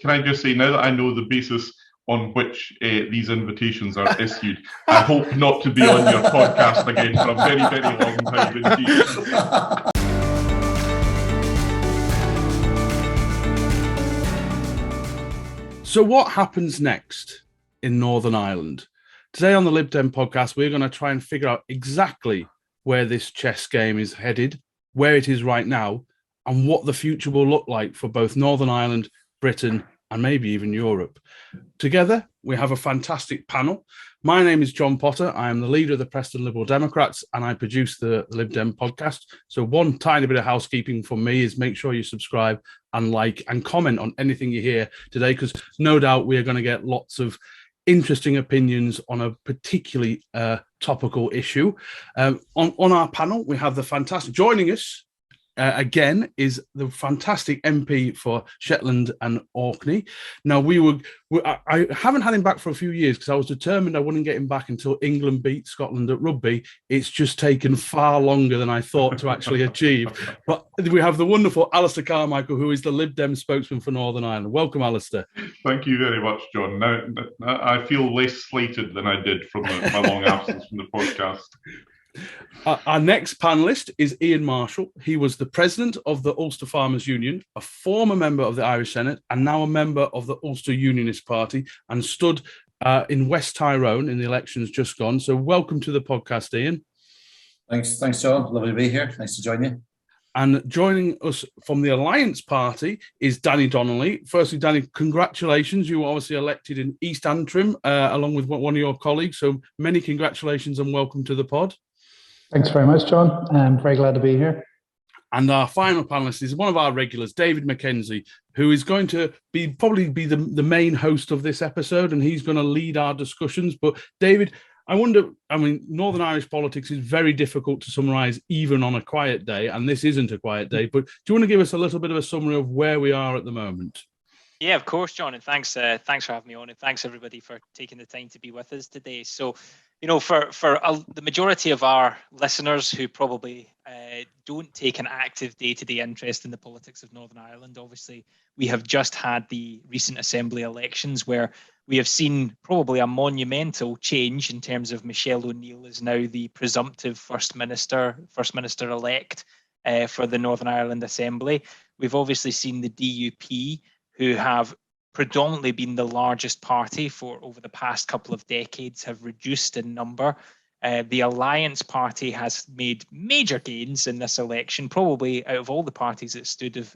can I just say, now that I know the basis on which these invitations are issued, I hope not to be on your podcast again for a very, very long time indeed. So what happens next in Northern Ireland? Today on the Lib Dem Podcast, we're going to try and figure out exactly where this chess game is headed, where it is right now, and what the future will look like for both Northern Ireland, Britain, and maybe even Europe. Together, we have a fantastic panel. My name is John Potter. I am the leader of the Preston Liberal Democrats, and I produce the Lib Dem Podcast. So one tiny bit of housekeeping from me is make sure you subscribe and like and comment on anything you hear today, because no doubt we are going to get lots of interesting opinions on a particularly topical issue. On our panel, we have the fantastic, joining us again is the fantastic MP for Shetland and Orkney. Now, I haven't had him back for a few years because I was determined I wouldn't get him back until England beat Scotland at rugby. It's just taken far longer than I thought to actually achieve. But we have the wonderful Alistair Carmichael, who is the Lib Dem spokesman for Northern Ireland. Welcome, Alistair. Thank you very much, John. Now I feel less slated than I did from my long absence from the podcast. Our next panellist is Ian Marshall. He was the president of the Ulster Farmers Union, a former member of the Irish Senate, and now a member of the Ulster Unionist Party, and stood in West Tyrone in the elections just gone. So welcome to the podcast, Ian. Thanks, John. Lovely to be here. Nice to join you. And joining us from the Alliance Party is Danny Donnelly. Firstly, Danny, congratulations. You were obviously elected in East Antrim along with one of your colleagues. So many congratulations and welcome to the pod. Thanks very much, John. I'm very glad to be here. And our final panelist is one of our regulars, David McKenzie, who is going to probably be the main host of this episode, and he's going to lead our discussions. But David, Northern Irish politics is very difficult to summarise even on a quiet day, and this isn't a quiet day. But do you want to give us a little bit of a summary of where we are at the moment? Yeah, of course, John, and thanks for having me on, and thanks everybody for taking the time to be with us today. So, for the majority of our listeners who probably don't take an active day-to-day interest in the politics of Northern Ireland, obviously we have just had the recent Assembly elections where we have seen probably a monumental change in terms of Michelle O'Neill is now the presumptive First Minister-elect for the Northern Ireland Assembly. We've obviously seen the DUP, who have predominantly been the largest party for over the past couple of decades, have reduced in number. The Alliance Party has made major gains in this election, probably out of all the parties that stood have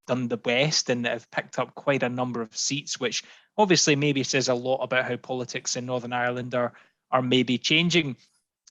done the best and have picked up quite a number of seats, which obviously maybe says a lot about how politics in Northern Ireland are maybe changing.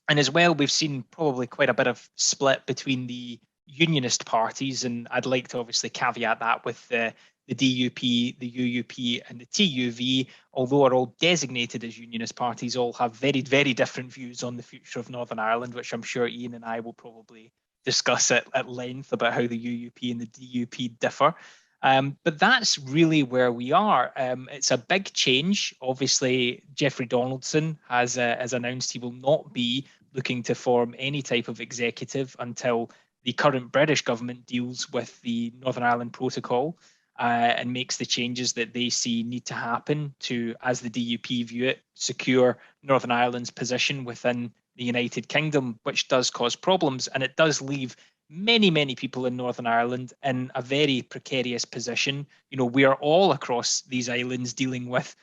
And as well, we've seen probably quite a bit of split between the unionist parties, and I'd like to obviously caveat that with the DUP, the UUP and the TUV, although are all designated as unionist parties, all have very, very different views on the future of Northern Ireland, which I'm sure Ian and I will probably discuss at length about how the UUP and the DUP differ. But that's really where we are. It's a big change. Obviously, Jeffrey Donaldson has announced he will not be looking to form any type of executive until the current British government deals with the Northern Ireland Protocol. And makes the changes that they see need to happen to, as the DUP view it, secure Northern Ireland's position within the United Kingdom, which does cause problems. And it does leave many, many people in Northern Ireland in a very precarious position. We are all across these islands dealing with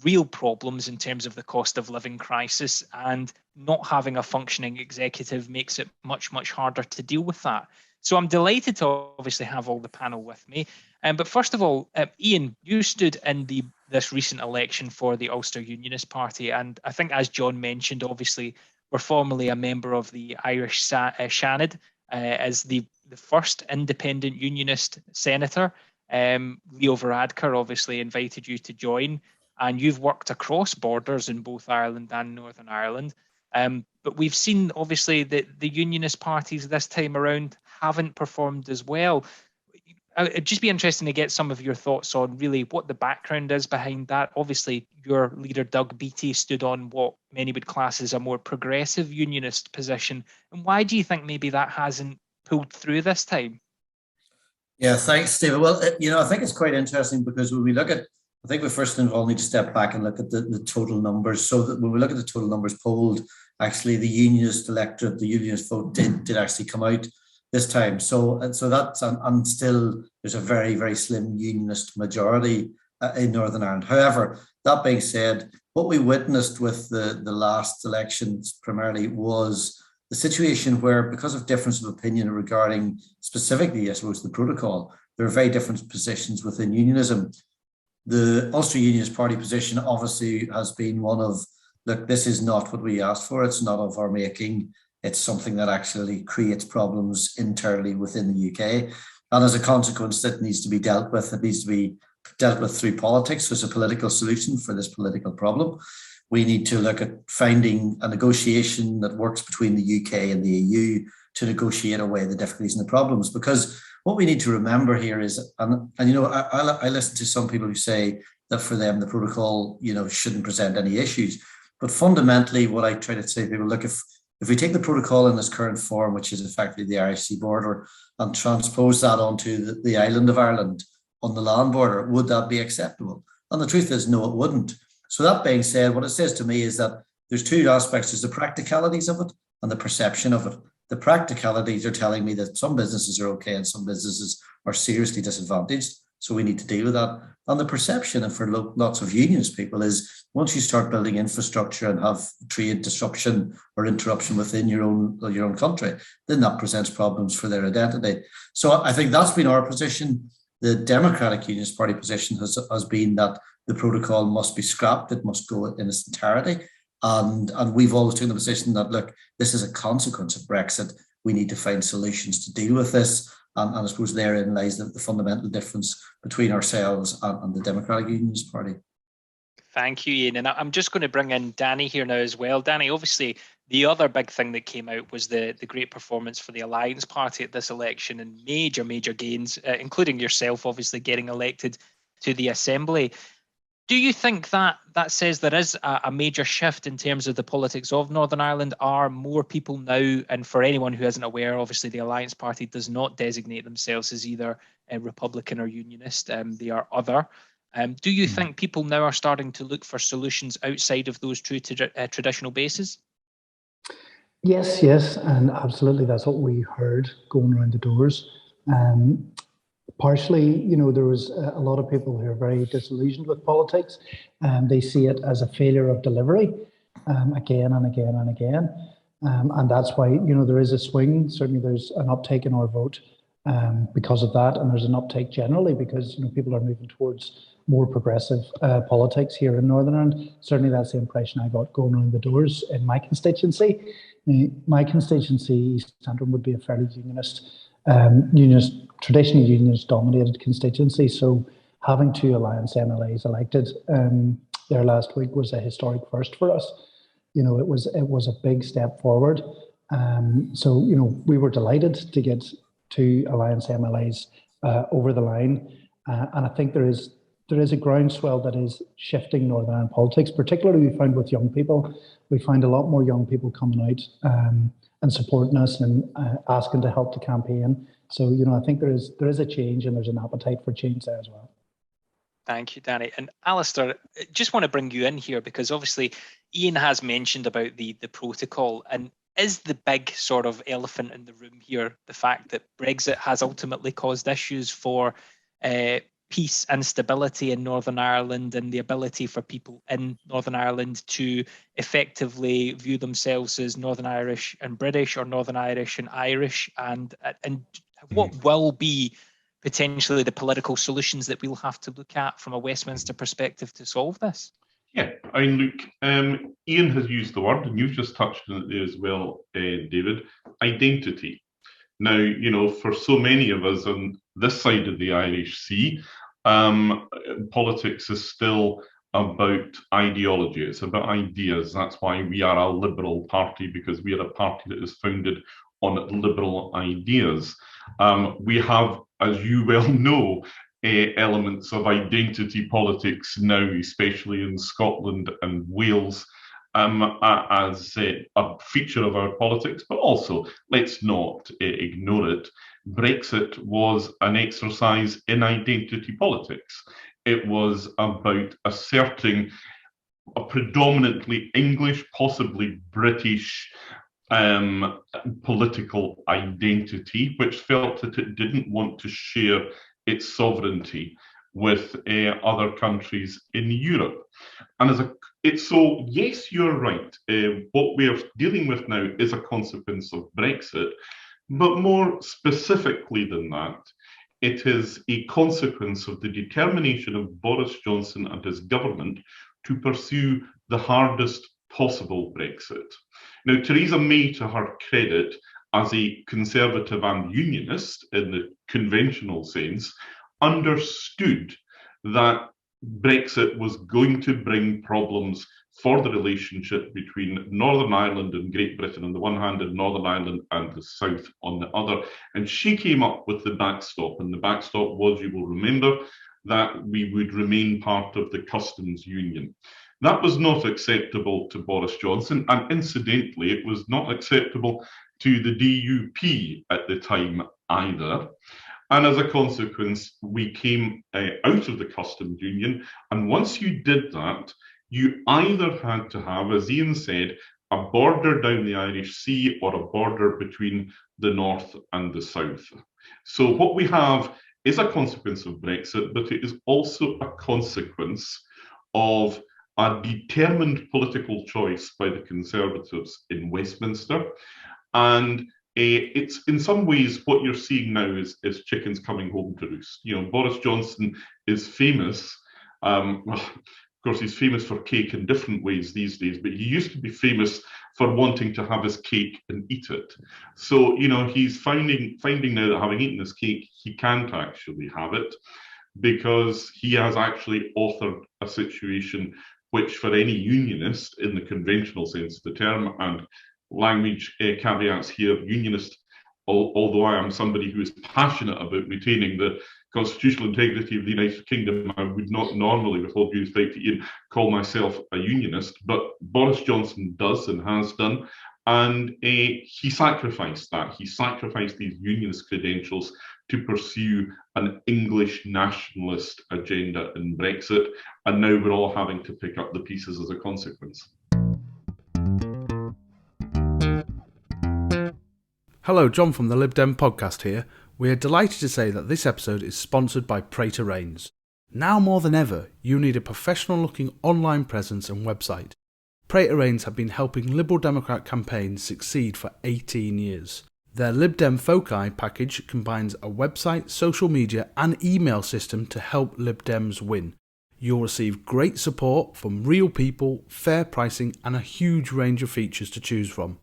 real problems in terms of the cost of living crisis, and not having a functioning executive makes it much, much harder to deal with that. So I'm delighted to obviously have all the panel with me. But first of all, Ian, you stood in this recent election for the Ulster Unionist Party. And I think, as John mentioned, obviously, we're formerly a member of the Irish Seanad as the first independent unionist senator. Leo Varadkar obviously invited you to join, and you've worked across borders in both Ireland and Northern Ireland. But we've seen, obviously, that the unionist parties this time around haven't performed as well. It'd just be interesting to get some of your thoughts on really what the background is behind that. Obviously, your leader, Doug Beattie, stood on what many would class as a more progressive unionist position. And why do you think maybe that hasn't pulled through this time? Yeah, thanks, Stephen. Well, I think it's quite interesting because when we look at, I think we first of all need to step back and look at the total numbers. So that when we look at the total numbers polled, actually the unionist electorate, the unionist vote did actually come out this time. So that's and still there's a very, very slim unionist majority in Northern Ireland. However, that being said, what we witnessed with the last elections primarily was the situation where, because of difference of opinion regarding specifically, I suppose, the protocol, there are very different positions within unionism. The Ulster Unionist Party position obviously has been one of, look, this is not what we asked for. It's not of our making. It's something that actually creates problems internally within the UK. And as a consequence, it needs to be dealt with. It needs to be dealt with through politics. There's a political solution for this political problem. We need to look at finding a negotiation that works between the UK and the EU to negotiate away the difficulties and the problems. Because what we need to remember here is, I listen to some people who say that for them the protocol, shouldn't present any issues. But fundamentally, what I try to say to people, look, if we take the protocol in its current form, which is effectively the Irish Sea border, and transpose that onto the island of Ireland on the land border, would that be acceptable? And the truth is, no, it wouldn't. So that being said, what it says to me is that there's two aspects. There's the practicalities of it and the perception of it. The practicalities are telling me that some businesses are okay and some businesses are seriously disadvantaged. So we need to deal with that. And the perception, and for lots of unionist people, is once you start building infrastructure and have trade disruption or interruption within your own country, then that presents problems for their identity. So I think that's been our position. The Democratic Unionist Party position has been that the protocol must be scrapped. It must go in its entirety. And we've always taken the position that, look, this is a consequence of Brexit. We need to find solutions to deal with this. And I suppose therein lies the fundamental difference between ourselves and the Democratic Unionist Party. Thank you, Ian. And I'm just going to bring in Danny here now as well. Danny, obviously, the other big thing that came out was the great performance for the Alliance Party at this election, and major gains, including yourself, obviously, getting elected to the Assembly. Do you think that says there is a major shift in terms of the politics of Northern Ireland? Are more people now, and for anyone who isn't aware, obviously the Alliance Party does not designate themselves as either a Republican or Unionist. They are other. Do you think people now are starting to look for solutions outside of those true traditional bases? Yes, and absolutely. That's what we heard going around the doors. Partially, there was a lot of people who are very disillusioned with politics, and they see it as a failure of delivery again and again and again. And that's why, there is a swing. Certainly there's an uptake in our vote because of that. And there's an uptake generally because, people are moving towards more progressive politics here in Northern Ireland. Certainly that's the impression I got going around the doors in my constituency. My constituency, East Antrim, would be a fairly traditionally unionist dominated constituency. So having two Alliance MLAs elected there last week was a historic first for us. It was a big step forward. So we were delighted to get two Alliance MLAs over the line. And I think there is a groundswell that is shifting Northern Ireland politics, particularly we found with young people. We find a lot more young people coming out and supporting us and asking to help the campaign. So, I think there is a change, and there's an appetite for change there as well. Thank you, Danny. And Alistair, just want to bring you in here because obviously Ian has mentioned about the protocol, and is the big sort of elephant in the room here the fact that Brexit has ultimately caused issues for peace and stability in Northern Ireland, and the ability for people in Northern Ireland to effectively view themselves as Northern Irish and British, or Northern Irish and Irish, and what will be potentially the political solutions that we'll have to look at from a Westminster perspective to solve this? Yeah, look, Ian has used the word, and you've just touched on it there as well, David, identity. Now, for so many of us on this side of the Irish Sea, politics is still about ideology. It's about ideas. That's why we are a liberal party, because we are a party that is founded on liberal ideas. We have, as you well know, elements of identity politics now, especially in Scotland and Wales, as a feature of our politics, but also, let's not ignore it, Brexit was an exercise in identity politics. It was about asserting a predominantly English, possibly British political identity, which felt that it didn't want to share its sovereignty with other countries in Europe. And so, yes, you're right. What we are dealing with now is a consequence of Brexit, but more specifically than that, it is a consequence of the determination of Boris Johnson and his government to pursue the hardest possible Brexit. Now, Theresa May, to her credit, as a conservative and unionist in the conventional sense, understood that Brexit was going to bring problems for the relationship between Northern Ireland and Great Britain on the one hand, and Northern Ireland and the South on the other. And she came up with the backstop. And the backstop was, you will remember, that we would remain part of the customs union. That was not acceptable to Boris Johnson. And incidentally, it was not acceptable to the DUP at the time either. And as a consequence, we came out of the customs union. And once you did that, you either had to have, as Ian said, a border down the Irish Sea or a border between the North and the South. So what we have is a consequence of Brexit, but it is also a consequence of a determined political choice by the Conservatives in Westminster. And it's in some ways what you're seeing now is chickens coming home to roost. You know, Boris Johnson is famous. Well, of course, he's famous for cake in different ways these days, but he used to be famous for wanting to have his cake and eat it. So, you know, he's finding now that having eaten his cake, he can't actually have it, because he has actually authored a situation which, for any unionist in the conventional sense of the term, and language caveats here, unionist, although I am somebody who is passionate about retaining the constitutional integrity of the United Kingdom, I would not normally, with all due respect to Ian, call myself a unionist, but Boris Johnson does and has done, and he sacrificed that. He sacrificed these unionist credentials to pursue an English nationalist agenda in Brexit, and now we're all having to pick up the pieces as a consequence. Hello, John from the Lib Dem Podcast here. We are delighted to say that this episode is sponsored by Praetor Rains. Now more than ever, you need a professional-looking online presence and website. Praetor Rains have been helping Liberal Democrat campaigns succeed for 18 years. Their Lib Dem Foci package combines a website, social media and email system to help Lib Dems win. You'll receive great support from real people, fair pricing and a huge range of features to choose from.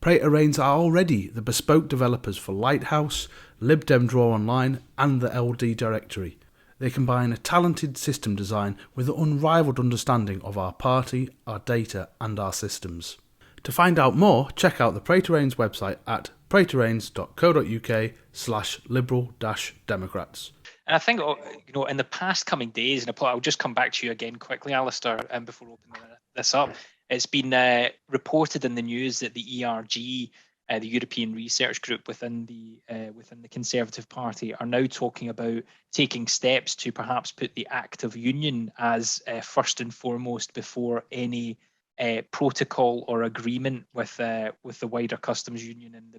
Praetor Rains are already the bespoke developers for Lighthouse, LibDem Draw Online and the LD Directory. They combine a talented system design with an unrivaled understanding of our party, our data and our systems. To find out more, check out the Praetor Rains website at praetorrains.co.uk/liberal-democrats. And I think, you know, in the past coming days, and I'll just come back to you again quickly, Alistair, before opening this up. It's been reported in the news that the ERG, the European Research Group within the Conservative Party, are now talking about taking steps to perhaps put the Act of Union as first and foremost before any protocol or agreement with the wider customs union and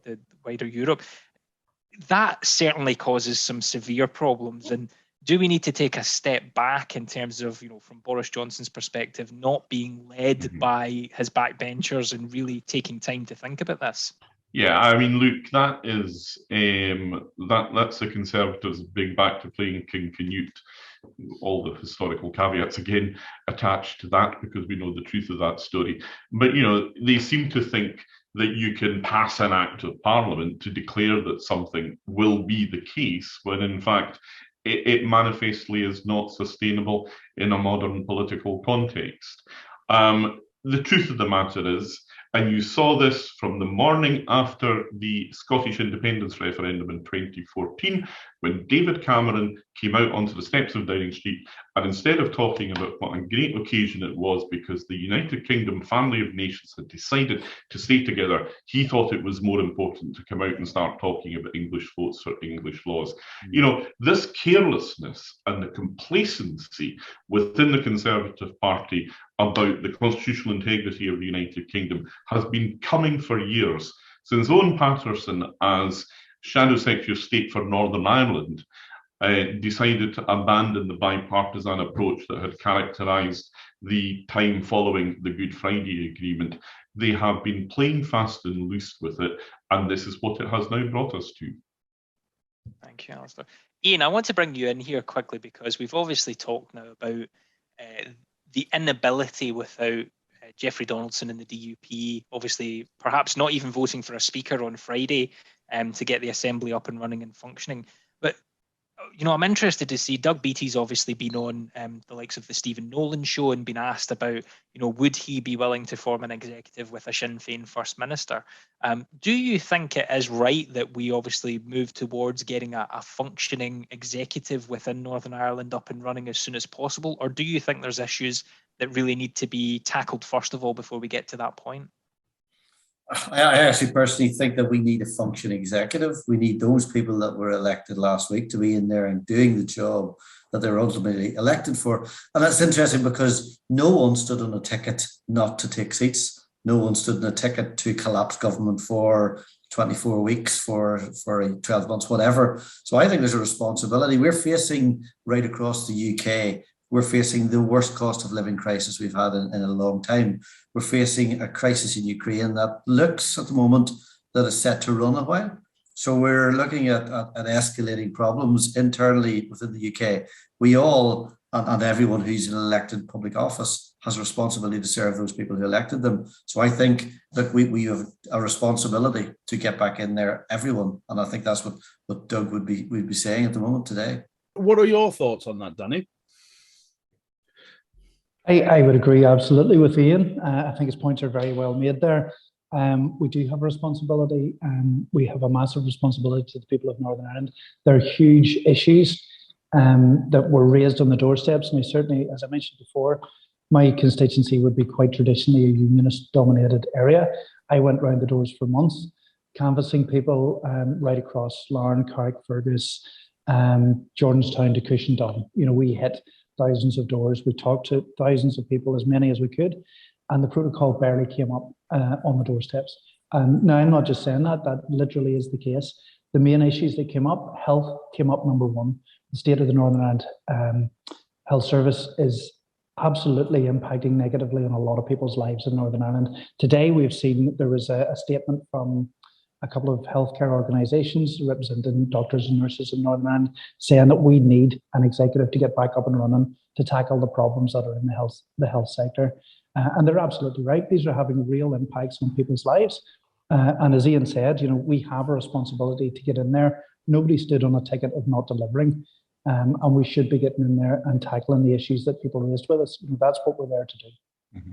the wider Europe. That certainly causes some severe problems. And do we need to take a step back in terms of, you know, from Boris Johnson's perspective, not being led by his backbenchers and really taking time to think about this? Yeah, I mean, Luke, that is that's the Conservatives' big back to playing King Canute. All the historical caveats again attached to that, because we know the truth of that story. But, you know, they seem to think that you can pass an act of parliament to declare that something will be the case, when in fact it manifestly is not sustainable in a modern political context. The truth of the matter is, and you saw this from the morning after the Scottish independence referendum in 2014, when David Cameron came out onto the steps of Downing Street And instead of talking about what a great occasion it was because the United Kingdom family of nations had decided to stay together, he thought it was more important to come out and start talking about English votes for English laws. You know, this carelessness and the complacency within the Conservative Party about the constitutional integrity of the United Kingdom has been coming for years. Since Owen Paterson, as Shadow Secretary of State for Northern Ireland, decided to abandon the bipartisan approach that had characterised the time following the Good Friday Agreement, they have been playing fast and loose with it, and this is what it has now brought us to. Thank you, Alistair. Ian, I want to bring you in here quickly because we've obviously talked now about the inability without Jeffrey Donaldson and the DUP, obviously perhaps not even voting for a speaker on Friday to get the Assembly up and running and functioning. But you know, I'm interested to see Doug Beattie's obviously been on the likes of the Stephen Nolan show and been asked about, you know, would he be willing to form an executive with a Sinn Féin First Minister? Do you think it is right that we obviously move towards getting a functioning executive within Northern Ireland up and running as soon as possible? Or do you think there's issues that really need to be tackled first of all before we get to that point? I actually personally think that we need a functioning executive. We need those people that were elected last week to be in there and doing the job that they were ultimately elected for. And that's interesting because no one stood on a ticket not to take seats. No one stood on a ticket to collapse government for 24 weeks, for 12 months, whatever. So I think there's a responsibility. We're facing right across the UK, we're facing the worst cost of living crisis we've had in a long time. We're facing a crisis in Ukraine that looks at the moment that is set to run a while. So we're looking at escalating problems internally within the UK. We all, and everyone who's in elected public office, has a responsibility to serve those people who elected them. So I think that we have a responsibility to get back in there, everyone. And I think that's what Doug would be saying at the moment today. What are your thoughts on that, Danny? I would agree absolutely with Ian. I think his points are very well made there. We do have a responsibility. We have a massive responsibility to the people of Northern Ireland. There are huge issues that were raised on the doorsteps. And certainly, as I mentioned before, my constituency would be quite traditionally a unionist-dominated area. I went round the doors for months, canvassing people right across Larne, Carrick, Fergus, Jordanstown to Cushendon. You know, we hit thousands of doors. We talked to thousands of people, as many as we could, and the protocol barely came up on the doorsteps. Now, I'm not just saying that literally is the case. The main issues that came up, health came up number one. The state of the Northern Ireland Health Service is absolutely impacting negatively on a lot of people's lives in Northern Ireland. Today, we've seen there was a statement from a couple of healthcare organisations representing doctors and nurses in Northern Ireland saying that we need an executive to get back up and running to tackle the problems that are in the health sector. And they're absolutely right. These are having real impacts on people's lives. And as Ian said, you know, we have a responsibility to get in there. Nobody stood on a ticket of not delivering. And we should be getting in there and tackling the issues that people raised with us. That's what we're there to do. Mm-hmm.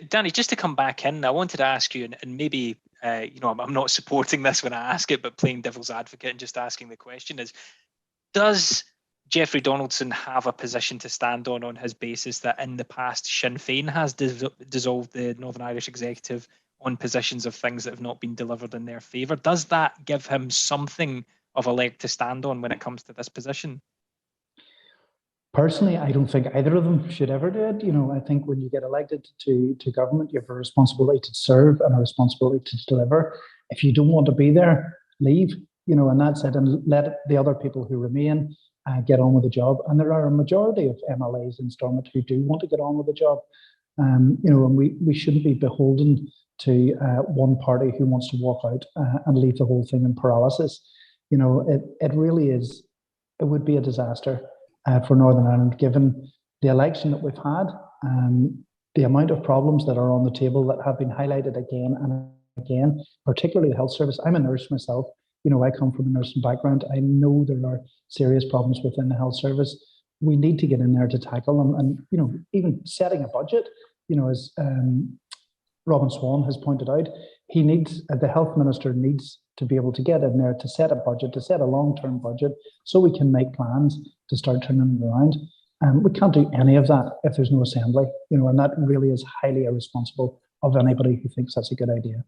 Danny, just to come back in, I wanted to ask you, and maybe, you know, I'm not supporting this when I ask it, but playing devil's advocate and just asking the question is, does Jeffrey Donaldson have a position to stand on his basis that in the past Sinn Féin has dissolved the Northern Irish Executive on positions of things that have not been delivered in their favour? Does that give him something of a leg to stand on when it comes to this position? Personally, I don't think either of them should ever do it. You know, I think when you get elected to government, you have a responsibility to serve and a responsibility to deliver. If you don't want to be there, leave. You know, and that's it. And let the other people who remain get on with the job. And there are a majority of MLAs in Stormont who do want to get on with the job. You know, and we shouldn't be beholden to one party who wants to walk out and leave the whole thing in paralysis. You know, it really is. It would be a disaster for Northern Ireland, given the election that we've had, the amount of problems that are on the table that have been highlighted again and again, particularly the health service. I'm a nurse myself. You know, I come from a nursing background. I know there are serious problems within the health service. We need to get in there to tackle them. And, you know, even setting a budget, you know, as Robin Swan has pointed out, he needs, the health minister needs to be able to get in there to set a budget, to set a long-term budget, so we can make plans to start turning it around. We can't do any of that if there's no assembly, and that really is highly irresponsible of anybody who thinks that's a good idea.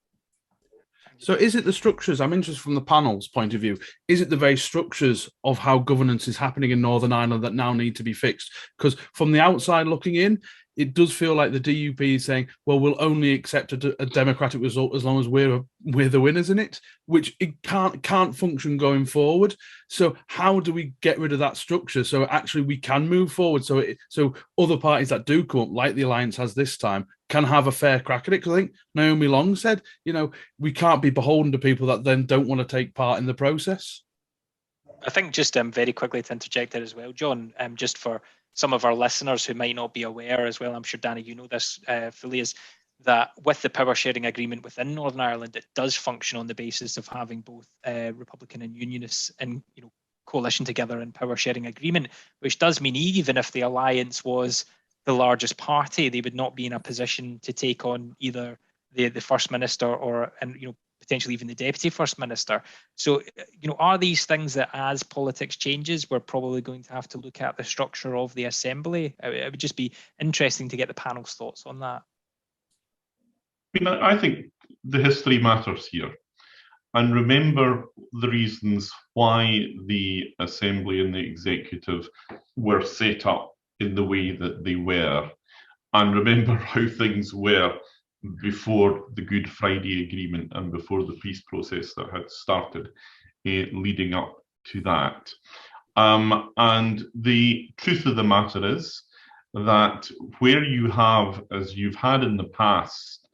So is it the structures, I'm interested from the panel's point of view, is it the very structures of how governance is happening in Northern Ireland that now need to be fixed? Because from the outside looking in, it does feel like the DUP is saying, well, we'll only accept a democratic result as long as we're the winners in it, which it can't function going forward. So how do we get rid of that structure so actually we can move forward? So other parties that do come up, like the Alliance has this time, can have a fair crack at it. Because I think Naomi Long said, we can't be beholden to people that then don't want to take part in the process. I think just very quickly to interject there as well, John, just for some of our listeners who might not be aware as well, I'm sure, Danny, you know this fully, is that with the power sharing agreement within Northern Ireland, it does function on the basis of having both Republican and Unionists in coalition together in power sharing agreement, which does mean even if the Alliance was the largest party, they would not be in a position to take on either the First Minister or potentially even the Deputy First Minister. So, are these things that as politics changes, we're probably going to have to look at the structure of the Assembly? It would just be interesting to get the panel's thoughts on that. I think the history matters here. And remember the reasons why the Assembly and the Executive were set up in the way that they were. And remember how things were before the Good Friday Agreement and before the peace process that had started leading up to that. And the truth of the matter is that where you have, as you've had in the past,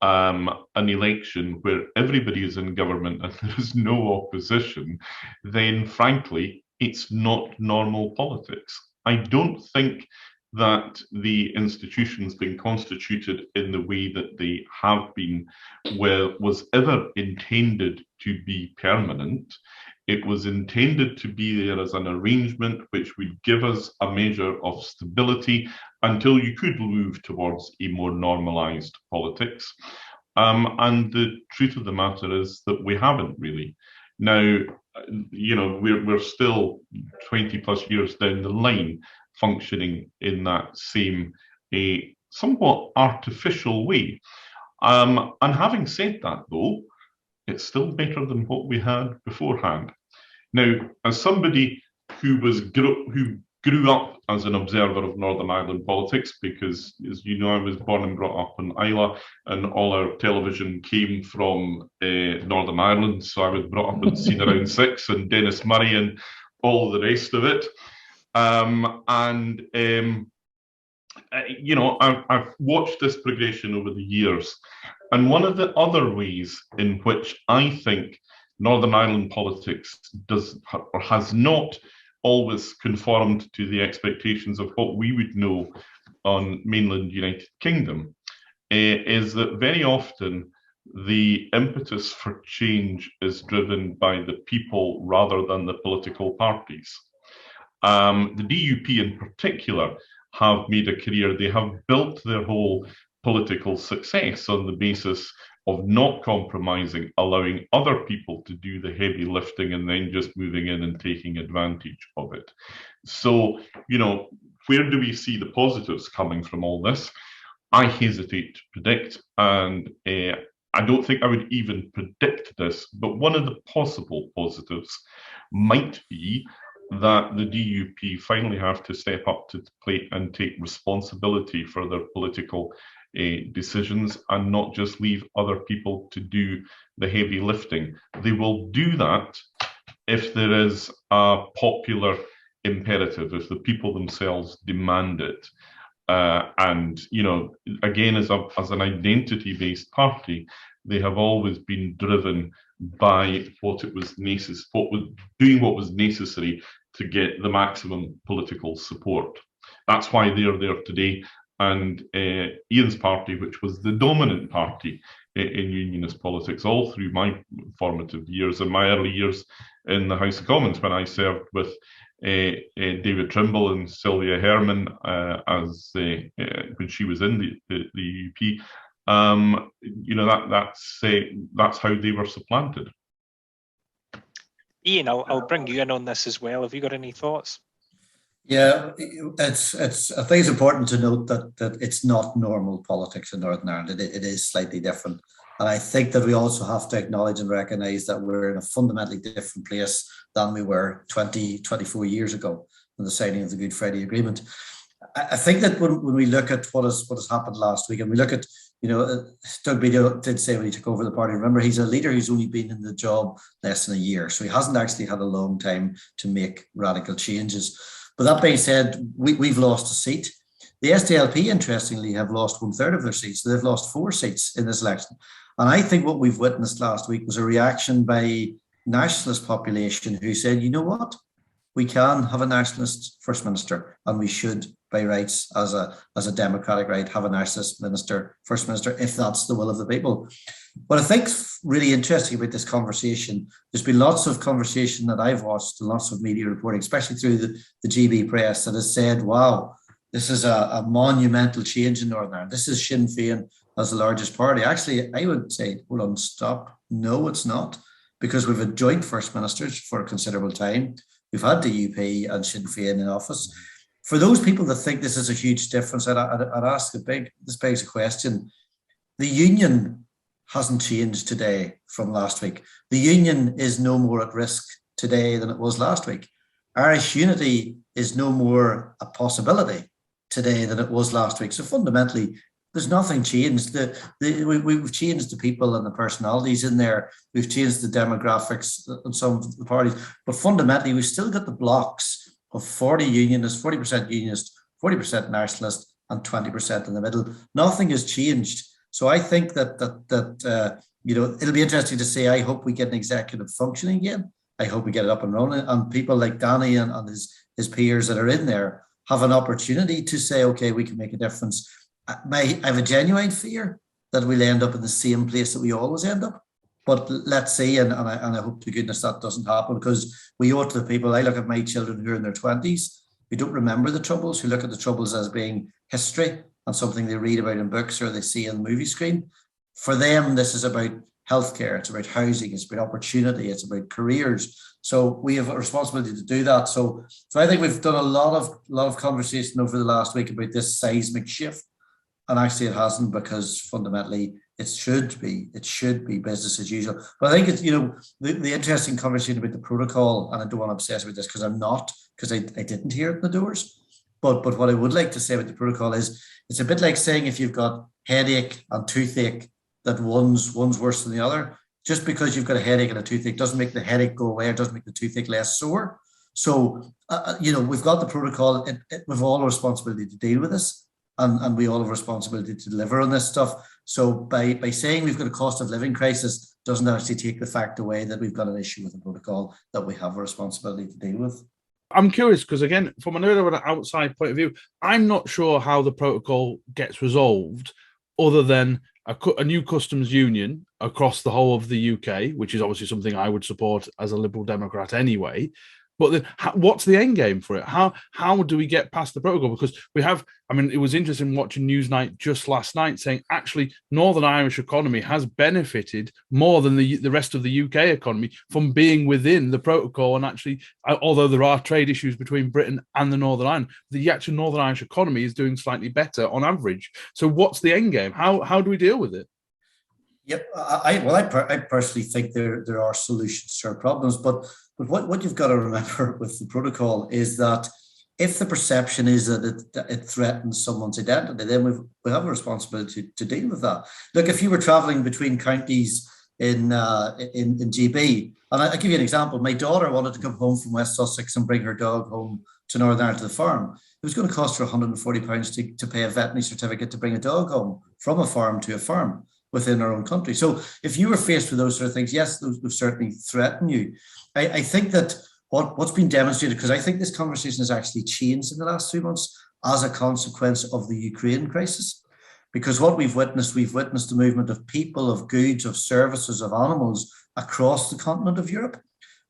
an election where everybody is in government and there is no opposition, then frankly, it's not normal politics. I don't think that the institutions being constituted in the way that they have been was ever intended to be permanent. It was intended to be there as an arrangement which would give us a measure of stability until you could move towards a more normalised politics. And the truth of the matter is that we haven't really. Now, we're still 20 plus years down the line functioning in that same somewhat artificial way. And having said that, though, it's still better than what we had beforehand. Now, as somebody who grew up as an observer of Northern Ireland politics, because, as you know, I was born and brought up in Islay, and all our television came from Northern Ireland. So I was brought up and seen around 6 and Dennis Murray and all the rest of it. I've watched this progression over the years. And one of the other ways in which I think Northern Ireland politics does or has not always conformed to the expectations of what we would know on mainland United Kingdom is that very often the impetus for change is driven by the people rather than the political parties. The DUP in particular have made a career, they have built their whole political success on the basis of not compromising, allowing other people to do the heavy lifting and then just moving in and taking advantage of it. So, where do we see the positives coming from all this? I hesitate to predict, and I don't think I would even predict this, but one of the possible positives might be that the DUP finally have to step up to the plate and take responsibility for their political decisions and not just leave other people to do the heavy lifting. They will do that if there is a popular imperative, if the people themselves demand it. And, again, as an identity-based party, they have always been driven by what was necessary to get the maximum political support. That's why they're there today. And Ian's party, which was the dominant party in unionist politics all through my formative years and my early years in the House of Commons, when I served with David Trimble and Sylvia Herman when she was in the UP. That's how they were supplanted. Ian, I'll bring you in on this as well. Have you got any thoughts? Yeah, I think it's important to note that it's not normal politics in Northern Ireland. It is slightly different. And I think that we also have to acknowledge and recognise that we're in a fundamentally different place than we were 24 years ago when the signing of the Good Friday Agreement. I think that when we look at what has happened last week, and we look at, Doug Beattie did say when he took over the party, remember, he's a leader who's only been in the job less than a year. So he hasn't actually had a long time to make radical changes. But that being said, we've lost a seat. The SDLP, interestingly, have lost 1/3 of their seats. So they've lost 4 seats in this election. And I think what we've witnessed last week was a reaction by nationalist population who said, you know what? We can have a nationalist first minister, and we should, by rights, as a democratic right, have a nationalist first minister, if that's the will of the people. What I think's really interesting about this conversation, there's been lots of conversation that I've watched and lots of media reporting, especially through the GB press, that has said, wow, this is a monumental change in Northern Ireland. This is Sinn Féin as the largest party. Actually, I would say, hold on, stop. No, it's not, because we've had joint first ministers for a considerable time. We've had the UP and Sinn Féin in office. For those people that think this is a huge difference, I'd ask this begs a question. The union hasn't changed today from last week. The union is no more at risk today than it was last week. Irish unity is no more a possibility today than it was last week. So fundamentally, there's nothing changed. We've changed the people and the personalities in there. We've changed the demographics in some of the parties. But fundamentally, we've still got the blocks of 40 unionists, 40% unionist, 40% nationalist, and 20% in the middle. Nothing has changed. So I think that it'll be interesting to see. I hope we get an executive functioning again. I hope we get it up and running. And people like Danny and his peers that are in there have an opportunity to say, okay, we can make a difference. I have a genuine fear that we'll end up in the same place that we always end up. But let's see, and I hope to goodness that doesn't happen, because we owe it to the people. I look at my children who are in their 20s, who don't remember the Troubles, who look at the Troubles as being history and something they read about in books or they see on the movie screen. For them, this is about healthcare, it's about housing, it's about opportunity, it's about careers. So we have a responsibility to do that. So I think we've done a lot of conversation over the last week about this seismic shift. And actually it hasn't, because fundamentally it should be business as usual. But I think it's, the interesting conversation about the protocol, and I don't want to obsess about this because I didn't hear it in the doors. But what I would like to say about the protocol is it's a bit like saying if you've got headache and toothache, that one's worse than the other. Just because you've got a headache and a toothache doesn't make the headache go away, or doesn't make the toothache less sore. So, we've got the protocol. We've all a responsibility to deal with this. And we all have a responsibility to deliver on this stuff. So by saying we've got a cost of living crisis doesn't actually take the fact away that we've got an issue with the protocol that we have a responsibility to deal with. I'm curious because, again, from an outside point of view, I'm not sure how the protocol gets resolved other than a new customs union across the whole of the UK, which is obviously something I would support as a Liberal Democrat anyway. But then, what's the end game for it? How do we get past the protocol? Because it was interesting watching Newsnight just last night saying actually Northern Irish economy has benefited more than the rest of the UK economy from being within the protocol. And actually, although there are trade issues between Britain and the Northern Ireland, the actual Northern Irish economy is doing slightly better on average. So what's the end game? How do we deal with it? Yep, I personally think there are solutions to our problems, but what you've got to remember with the protocol is that if the perception is that it threatens someone's identity, then we have a responsibility to deal with that. Look, if you were travelling between counties in GB, and I'll give you an example. My daughter wanted to come home from West Sussex and bring her dog home to Northern Ireland to the farm. It was going to cost her £140 to pay a veterinary certificate to bring a dog home from a farm to a farm within our own country. So if you were faced with those sort of things, yes, those would certainly threaten you. I think that what's been demonstrated, because I think this conversation has actually changed in the last 3 months as a consequence of the Ukraine crisis. Because what we've witnessed the movement of people, of goods, of services, of animals across the continent of Europe.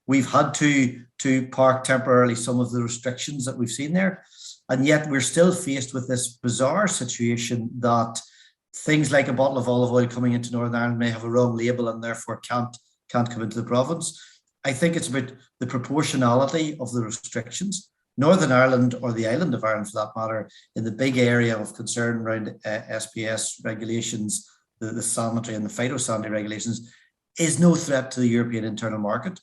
We've had to park temporarily some of the restrictions that we've seen there. And yet we're still faced with this bizarre situation that things like a bottle of olive oil coming into Northern Ireland may have a wrong label and therefore can't come into the province. I think it's about the proportionality of the restrictions. Northern Ireland, or the island of Ireland for that matter, in the big area of concern around SPS regulations, the sanitary and the phytosanitary regulations, is no threat to the European internal market.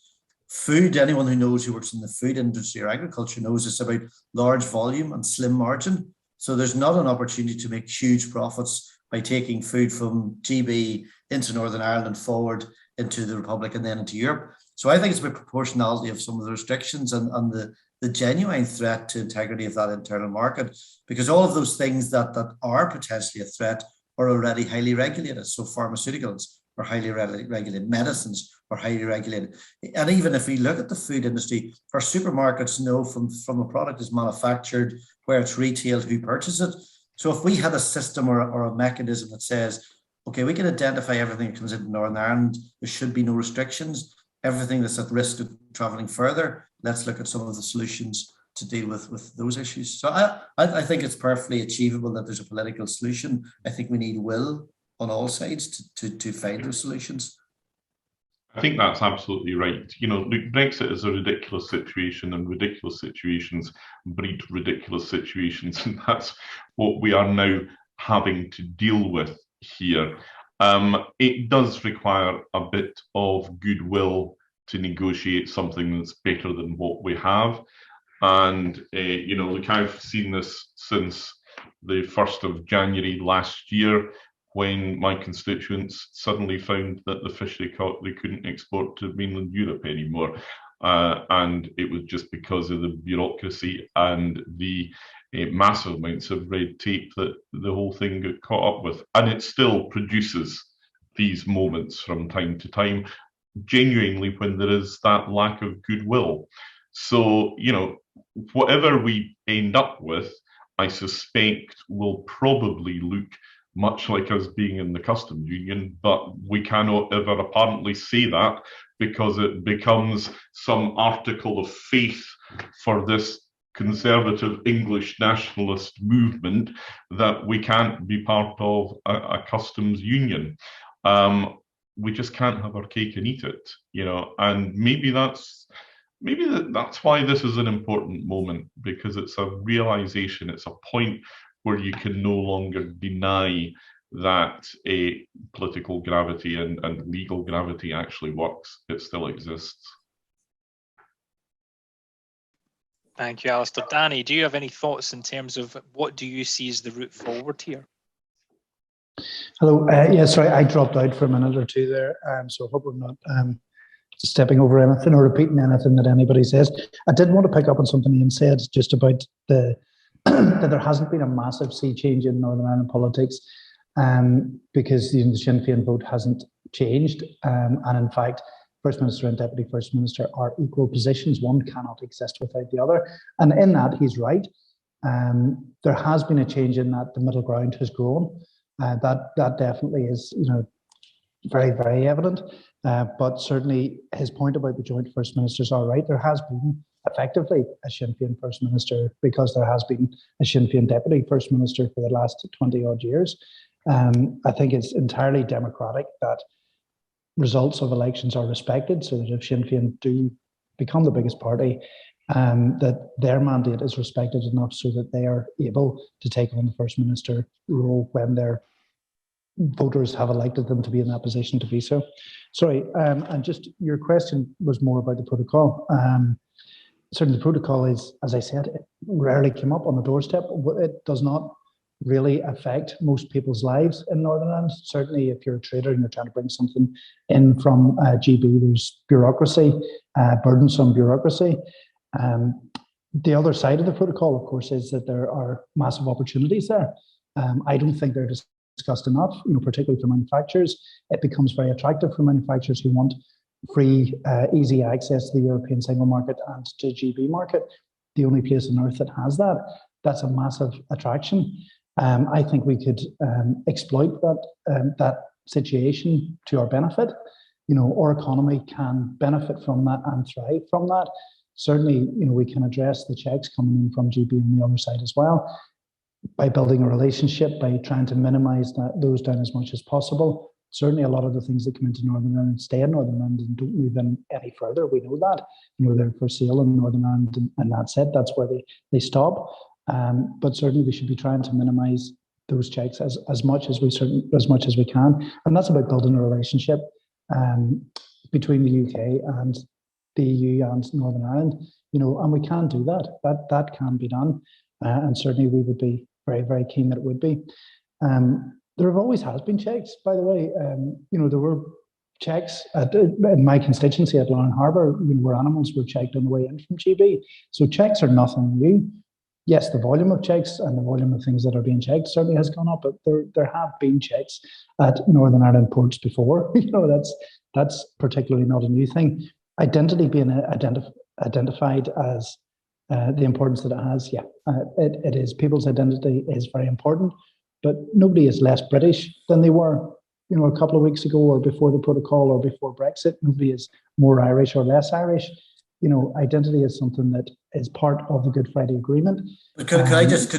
Food, anyone who knows, who works in the food industry or agriculture, knows it's about large volume and slim margin. So there's not an opportunity to make huge profits by taking food from GB into Northern Ireland and forward into the Republic and then into Europe. So I think it's about proportionality of some of the restrictions and the genuine threat to integrity of that internal market, because all of those things that are potentially a threat are already highly regulated. So pharmaceuticals are highly regulated, medicines are highly regulated. And even if we look at the food industry, our supermarkets know from a product is manufactured, where it's retailed, who purchases it. So if we had a system or a mechanism that says, okay, we can identify everything that comes into Northern Ireland, there should be no restrictions, everything that's at risk of travelling further, let's look at some of the solutions to deal with those issues. So I think it's perfectly achievable that there's a political solution. I think we need will on all sides to find those solutions. I think that's absolutely right. Look, Brexit is a ridiculous situation, and ridiculous situations breed ridiculous situations, and that's what we are now having to deal with here. It does require a bit of goodwill to negotiate something that's better than what we have. And, look, I've seen this since the 1st of January last year, when my constituents suddenly found that the fish they caught they couldn't export to mainland Europe anymore. And it was just because of the bureaucracy and the massive amounts of red tape that the whole thing got caught up with. And it still produces these moments from time to time, genuinely, when there is that lack of goodwill. So, whatever we end up with, I suspect will probably look much like us being in the customs union, but we cannot ever apparently say that, because it becomes some article of faith for this conservative English nationalist movement that we can't be part of a customs union. We just can't have our cake and eat it, and maybe that's why this is an important moment, because it's a realization, it's a point where you can no longer deny that a political gravity and legal gravity actually works. It still exists. Thank you, Alistair. Danny, do you have any thoughts in terms of what do you see as the route forward here? Hello. Sorry, I dropped out for a minute or two there, so I hope I'm not stepping over anything or repeating anything that anybody says. I did want to pick up on something Ian said just about that there hasn't been a massive sea change in Northern Ireland politics, because the Sinn Féin vote hasn't changed, and in fact, First Minister and Deputy First Minister are equal positions. One cannot exist without the other, and in that he's right. There has been a change in that the middle ground has grown. That definitely is, very, very evident. But certainly his point about the joint First Ministers are right. There has been effectively a Sinn Féin First Minister, because there has been a Sinn Féin Deputy First Minister for the last 20 odd years. I think it's entirely democratic that results of elections are respected, so that if Sinn Féin do become the biggest party, that their mandate is respected enough so that they are able to take on the First Minister role when their voters have elected them to be in that position to be so. Sorry, and just your question was more about the protocol. Certainly the protocol is, as I said, it rarely came up on the doorstep. It does not really affect most people's lives in Northern Ireland. Certainly if you're a trader and you're trying to bring something in from GB, there's bureaucracy, burdensome bureaucracy. The other side of the protocol, of course, is that there are massive opportunities there. I don't think they're discussed enough, particularly for manufacturers. It becomes very attractive for manufacturers who want free, easy access to the European single market and to GB market. The only place on earth that has that. That's a massive attraction. I think we could exploit that situation to our benefit. Our economy can benefit from that and thrive from that. Certainly, we can address the checks coming in from GB on the other side as well, by building a relationship, by trying to minimise those down as much as possible. certainly a lot of the things that come into Northern Ireland stay in Northern Ireland and don't move in any further. We know that. They're for sale in Northern Ireland, and that's it. That's where they stop. But certainly we should be trying to minimise those checks as much as we can, and that's about building a relationship between the UK and the EU and Northern Ireland. And we can do that. That can be done, and certainly we would be very, very keen that it would be. There have always has been checks, by the way. There were checks in my constituency at Lauren Harbour, where animals were checked on the way in from GB. So checks are nothing new. Yes, the volume of checks and the volume of things that are being checked certainly has gone up, but there have been checks at Northern Ireland ports before. That's particularly not a new thing. Identity being identified as the importance that it has, it is. People's identity is very important, but nobody is less British than they were, a couple of weeks ago or before the protocol or before Brexit. Nobody is more Irish or less Irish. Identity is something that is part of the Good Friday Agreement. But could I just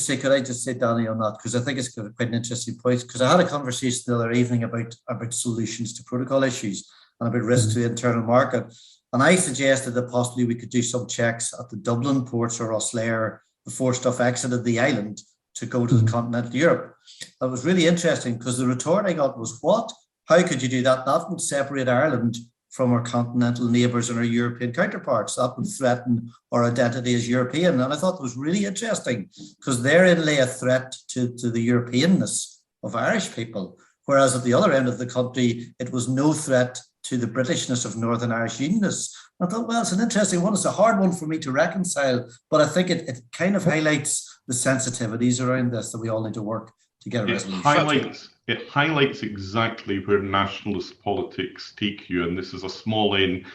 say, Danny, on that, because I think it's quite an interesting point. Because I had a conversation the other evening about solutions to protocol issues and about risk to the internal market, and I suggested that possibly we could do some checks at the Dublin ports or Osler before stuff exited the island to go to the continental Europe. That was really interesting, because the retort I got was, what? How could you do that? That would separate Ireland from our continental neighbours and our European counterparts. That would threaten our identity as European. And I thought it was really interesting, because therein lay a threat to the Europeanness of Irish people, whereas at the other end of the country, it was no threat to the Britishness of Northern Irish Unionists. I thought, well, it's an interesting one. It's a hard one for me to reconcile, but I think it kind of highlights the sensitivities around this that we all need to work to get a resolution. It highlights exactly where nationalist politics take you, and this is a small n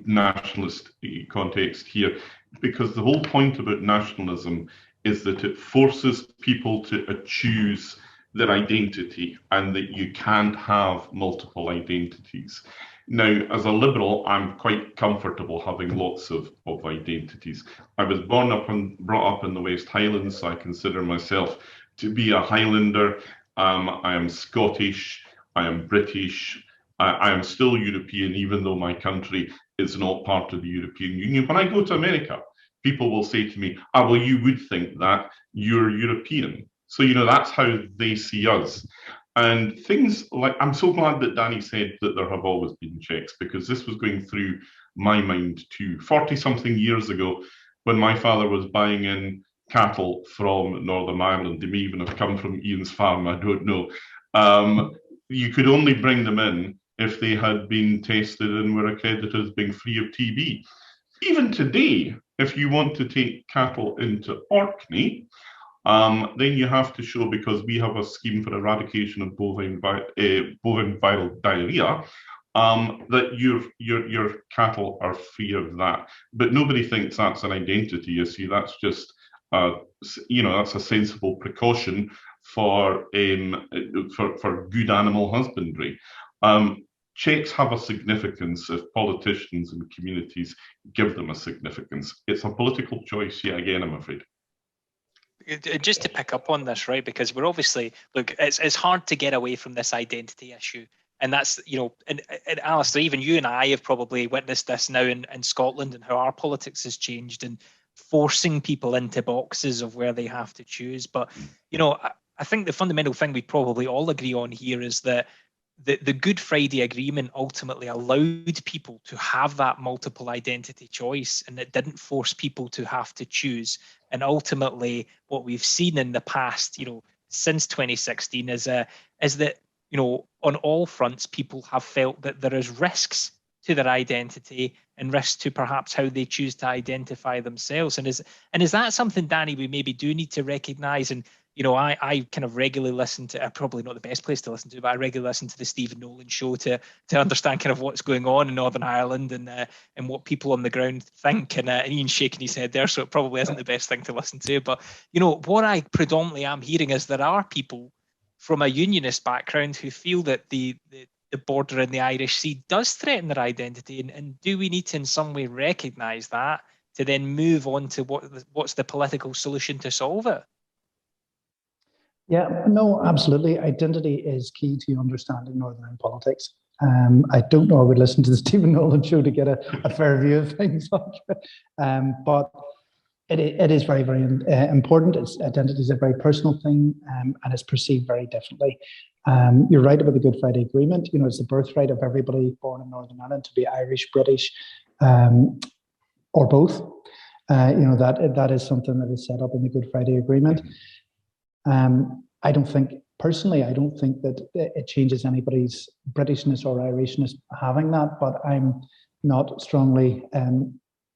nationalist context here, because the whole point about nationalism is that it forces people to choose their identity, and that you can't have multiple identities. Now, as a Liberal, I'm quite comfortable having lots of identities. I was brought up in the West Highlands, so I consider myself to be a Highlander. I am Scottish, I am British, I am still European, even though my country is not part of the European Union. When I go to America, people will say to me, well, you would think that, you're European. So, that's how they see us. And things like, I'm so glad that Danny said that there have always been checks, because this was going through my mind too. 40-something years ago, when my father was buying in cattle from Northern Ireland, they may even have come from Ian's farm, I don't know. You could only bring them in if they had been tested and were accredited as being free of TB. Even today, if you want to take cattle into Orkney, then you have to show, because we have a scheme for eradication of bovine viral diarrhea, that your cattle are free of that. But nobody thinks that's an identity. You see, that's just that's a sensible precaution for good animal husbandry. Checks have a significance if politicians and communities give them a significance. It's a political choice, yet again, I'm afraid. Just to pick up on this, right, because we're obviously, look, it's hard to get away from this identity issue. And that's, and Alistair, even you and I have probably witnessed this now in Scotland, and how our politics has changed and forcing people into boxes of where they have to choose. But, I think the fundamental thing we probably all agree on here is that the Good Friday Agreement ultimately allowed people to have that multiple identity choice, and it didn't force people to have to choose. And ultimately, what we've seen in the past, since 2016, is that, on all fronts, people have felt that there is risks to their identity and risks to perhaps how they choose to identify themselves. And is that something, Danny, we maybe do need to recognise? And I kind of regularly listen to, probably not the best place to listen to, but I regularly listen to the Stephen Nolan show to understand kind of what's going on in Northern Ireland and what people on the ground think. And Ian's shaking his head there, so it probably isn't the best thing to listen to. But, what I predominantly am hearing is there are people from a unionist background who feel that the border in the Irish Sea does threaten their identity. And do we need to in some way recognise that to then move on to what's the political solution to solve it? Yeah, no, absolutely. Identity is key to understanding Northern Ireland politics. I don't know, I would listen to the Stephen Nolan show to get a fair view of things. But it is very, very important. Identity is a very personal thing, and it's perceived very differently. You're right about the Good Friday Agreement. You know, it's the birthright of everybody born in Northern Ireland to be Irish, British, or both. You know, that is something that is set up in the Good Friday Agreement. I don't think that it changes anybody's Britishness or Irishness having that, but I'm not strongly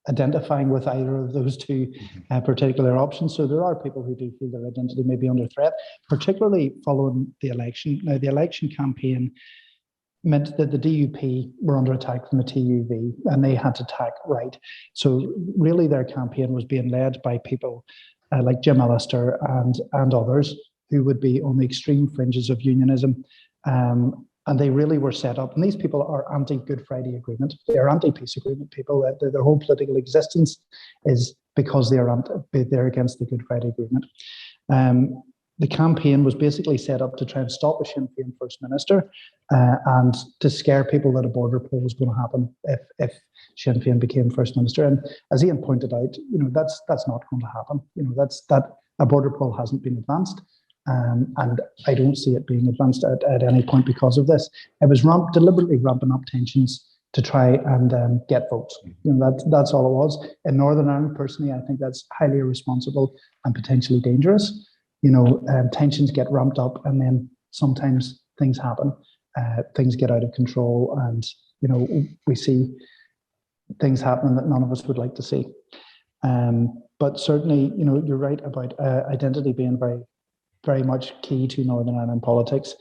identifying with either of those two particular options. So there are people who do feel their identity may be under threat, particularly following the election. Now, the election campaign meant that the DUP were under attack from the TUV, and they had to tack right. So really their campaign was being led by people like Jim Alistair and others who would be on the extreme fringes of unionism. And they really were set up. And these people are anti-Good Friday Agreement. They are anti-peace agreement people. Their whole political existence is because they're against the Good Friday Agreement. The campaign was basically set up to try and stop a Sinn Féin First Minister and to scare people that a border poll was going to happen if Sinn Féin became First Minister. And as Ian pointed out, you know, that's not going to happen. You know, that a border poll hasn't been advanced. And I don't see it being advanced at any point because of this. It was deliberately ramping up tensions to try and get votes. You know, that's all it was. In Northern Ireland, personally, I think that's highly irresponsible and potentially dangerous. You know, tensions get ramped up, and then sometimes things happen. Things get out of control, and you know, we see things happening that none of us would like to see. But certainly, you know, you're right about identity being very much key to Northern Ireland politics.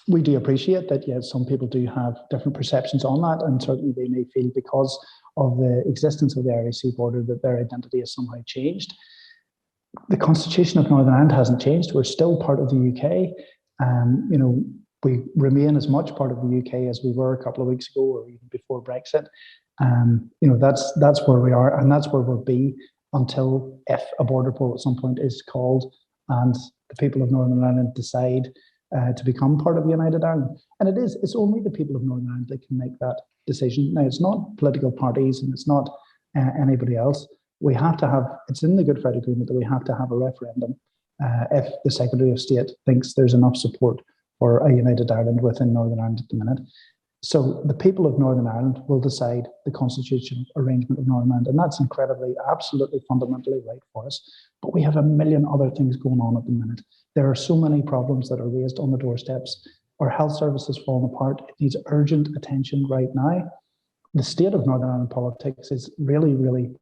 We do appreciate that, yes, some people do have different perceptions on that, and certainly they may feel because of the existence of the Irish Sea border that their identity has somehow changed. The Constitution of Northern Ireland hasn't changed. We're still part of the UK. You know, we remain as much part of the UK as we were a couple of weeks ago or even before Brexit. You know, that's where we are, and that's where we'll be until if a border poll at some point is called and the people of Northern Ireland decide to become part of United Ireland. And it's only the people of Northern Ireland that can make that decision. Now, it's not political parties and it's not anybody else. We have to have, it's in the Good Friday Agreement that we have to have a referendum if the Secretary of State thinks there's enough support for a United Ireland within Northern Ireland at the minute. So the people of Northern Ireland will decide the constitutional arrangement of Northern Ireland, and that's incredibly, absolutely fundamentally right for us. But we have a million other things going on at the minute. There are so many problems that are raised on the doorsteps. Our health service is falling apart. It needs urgent attention right now. The state of Northern Ireland politics is really, really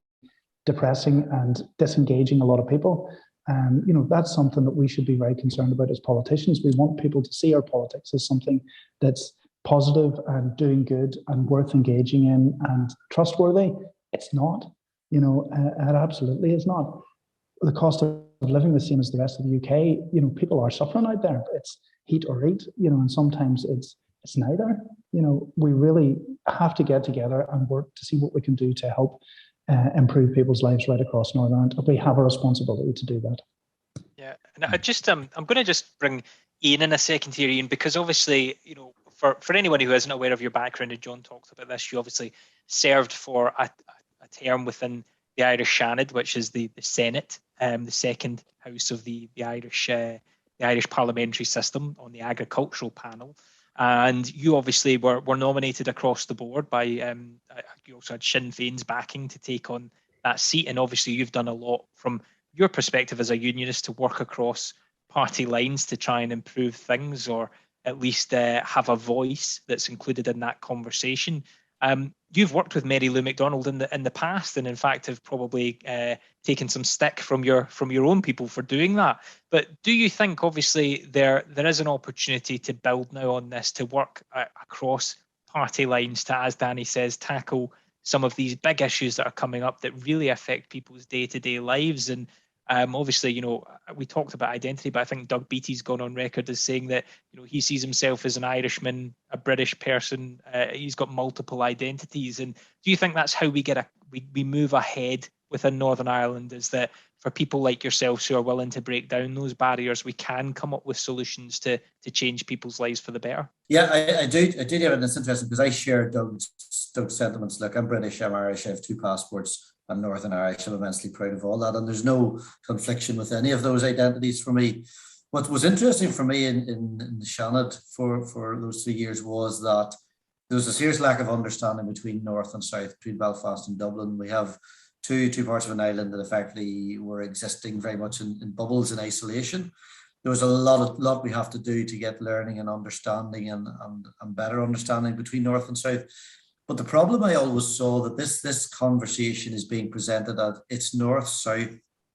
depressing and disengaging a lot of people. You know, that's something that we should be very concerned about as politicians. We want people to see our politics as something that's positive and doing good and worth engaging in and trustworthy. It's not, you know, it absolutely is not. The cost of living the same as the rest of the UK, you know, people are suffering out there. It's heat or eat, you know, and sometimes it's neither. You know, we really have to get together and work to see what we can do to help improve people's lives right across Northern Ireland. We have a responsibility to do that. Yeah, and I just I'm going to just bring Ian in a second here, Ian, because obviously, you know, for anyone who isn't aware of your background, and John talked about this, you obviously served for a term within the Irish Seanad, which is the Senate, the second house of the Irish parliamentary system, on the agricultural panel. And you obviously were nominated across the board by, you also had Sinn Féin's backing to take on that seat. And obviously you've done a lot from your perspective as a unionist to work across party lines to try and improve things, or at least have a voice that's included in that conversation. You've worked with Mary Lou McDonald in the past, and in fact have probably taken some stick from your own people for doing that. But do you think, obviously, there is an opportunity to build now on this, to work across party lines to, as Danny says, tackle some of these big issues that are coming up that really affect people's day-to-day lives? And obviously, you know, we talked about identity, but I think Doug Beattie's gone on record as saying that, you know, he sees himself as an Irishman, a British person. He's got multiple identities. And do you think that's how we move ahead within Northern Ireland is that for people like yourselves who are willing to break down those barriers, we can come up with solutions to change people's lives for the better. Yeah, I do, and it's interesting because I share Doug's sentiments. Look, I'm British, I'm Irish, I have 2 passports. I'm Northern Irish. I'm immensely proud of all that, and there's no confliction with any of those identities for me. What was interesting for me in the Seanad for those 3 years was that there was a serious lack of understanding between North and South, between Belfast and Dublin. We have two parts of an island that effectively were existing very much in bubbles in isolation. There was a lot we have to do to get learning and understanding and better understanding between North and South. But the problem I always saw that this conversation is being presented as it's North-South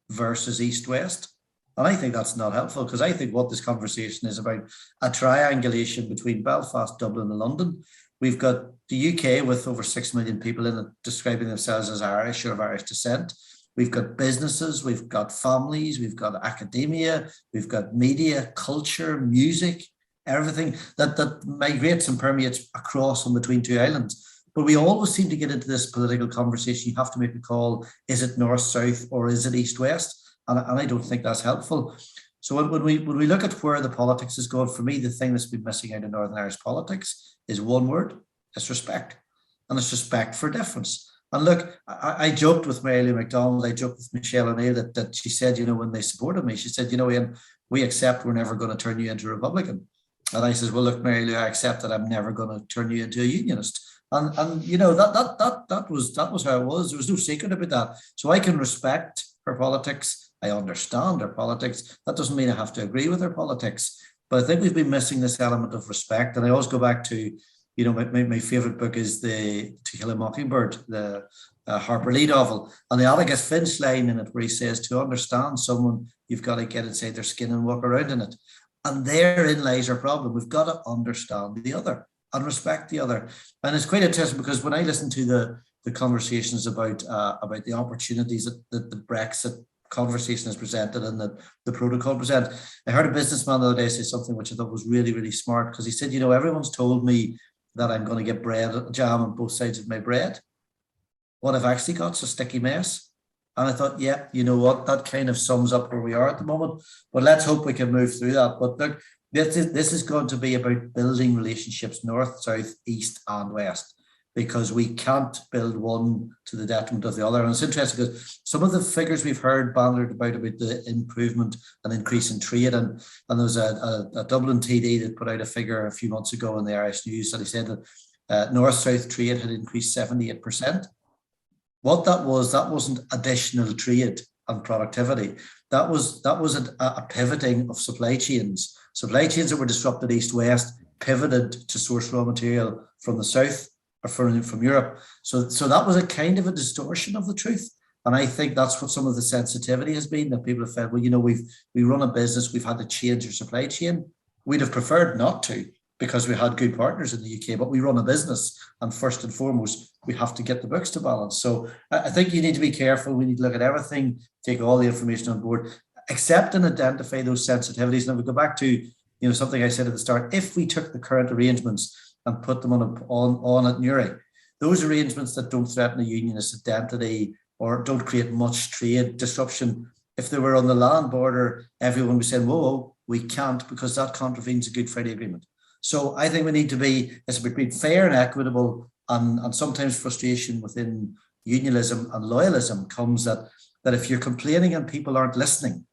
versus East-West. And I think that's not helpful, because I think what this conversation is about a triangulation between Belfast, Dublin and London. We've got the UK with over 6 million people in it describing themselves as Irish or of Irish descent. We've got businesses, we've got families, we've got academia, we've got media, culture, music, everything that migrates and permeates across and between 2 islands. But we always seem to get into this political conversation. You have to make a call. Is it North-South or is it East-West? And I don't think that's helpful. So when we look at where the politics is going, for me, the thing that's been missing out in Northern Irish politics is one word: it's respect. And it's respect for difference. And look, I joked with Mary Lou McDonald, I joked with Michelle O'Neill that she said, when they supported me, she said, Ian, we accept we're never going to turn you into a Republican. And I said, well, look, Mary Lou, I accept that I'm never going to turn you into a unionist. And that was how it was. There was no secret about that. So I can respect her politics. I understand her politics. That doesn't mean I have to agree with her politics. But I think we've been missing this element of respect. And I always go back to, my favorite book is the To Kill a Mockingbird, the Harper Lee novel. And the Atticus Finch line in it where he says, to understand someone, you've got to get inside their skin and walk around in it. And therein lies our problem. We've got to understand the other and respect the other. And it's quite interesting because when I listen to the conversations about the opportunities that the Brexit conversation is presented and that the protocol present, I heard a businessman the other day say something which I thought was really, really smart, because he said, everyone's told me that I'm going to get jam on both sides of my bread. What I've actually got is a sticky mess. And I thought, yeah, you know what, that kind of sums up where we are at the moment. But let's hope we can move through that. But look, this is going to be about building relationships north, south, east and west, because we can't build one to the detriment of the other. And it's interesting because some of the figures we've heard bandied about the improvement and increase in trade, and there was a Dublin TD that put out a figure a few months ago in the Irish News that he said that north-south trade had increased 78%. What that wasn't additional trade and productivity. That was a pivoting of supply chains. Supply chains that were disrupted east-west pivoted to source raw material from the south or from Europe. So that was a kind of a distortion of the truth. And I think that's what some of the sensitivity has been, that people have felt, well, we run a business, we've had to change our supply chain. We'd have preferred not to, because we had good partners in the UK, but we run a business, and first and foremost, we have to get the books to balance. So I think you need to be careful. We need to look at everything, take all the information on board, accept and identify those sensitivities. And if we go back to something I said at the start, if we took the current arrangements and put them on at Newry, those arrangements that don't threaten a unionist identity or don't create much trade disruption, if they were on the land border, everyone would be saying, whoa, we can't, because that contravenes a Good Friday Agreement. So I think we need to be, it's between fair and equitable, and sometimes frustration within unionism and loyalism comes that if you're complaining and people aren't listening,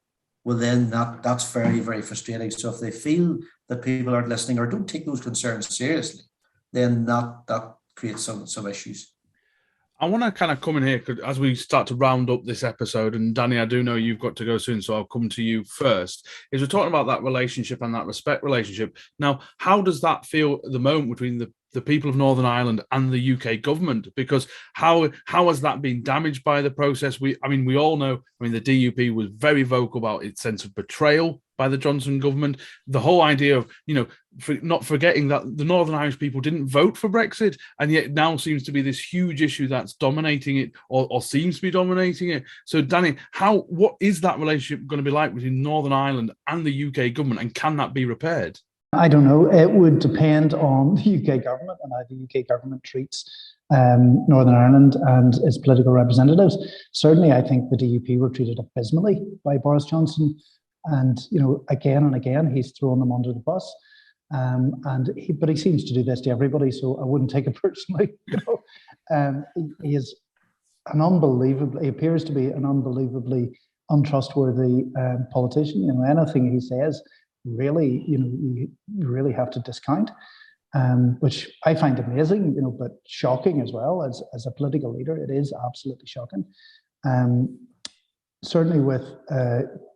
well then that's very, very frustrating. So if they feel that people aren't listening or don't take those concerns seriously, then that creates some issues. I want to kind of come in here as we start to round up this episode, and Danny, I do know you've got to go soon, so I'll come to you first. Is we're talking about that relationship and that respect relationship. Now, how does that feel at the moment between the people of Northern Ireland and the UK government? Because how has that been damaged by the process? We all know, the DUP was very vocal about its sense of betrayal by the Johnson government. The whole idea of, not forgetting that the Northern Irish people didn't vote for Brexit, and yet now seems to be this huge issue that's dominating it, or seems to be dominating it. So, Danny, what is that relationship going to be like between Northern Ireland and the UK government, and can that be repaired? I don't know. It would depend on the UK government and how the UK government treats Northern Ireland and its political representatives. Certainly, I think the DUP were treated abysmally by Boris Johnson, and again and again he's thrown them under the bus. But he seems to do this to everybody, so I wouldn't take it personally. He is he appears to be an unbelievably untrustworthy politician. Anything he says, really, you really have to discount, which I find amazing, but shocking as well. As a political leader, it is absolutely shocking. Certainly with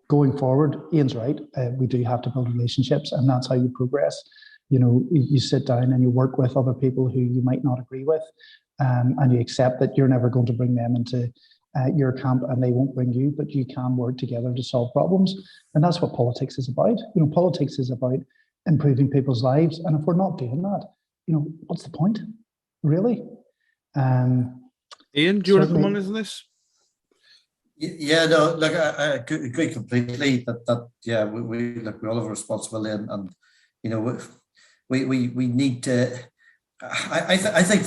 going forward, Ian's right, we do have to build relationships, and that's how you progress. You sit down and you work with other people who you might not agree with, and you accept that you're never going to bring them into your camp and they won't bring you, but you can work together to solve problems. And that's what politics is about. Politics is about improving people's lives. And if we're not doing that, what's the point, really? Ian, do you want to come on into this? Yeah, no, look, I agree completely that we all have a responsibility, and we need to. I think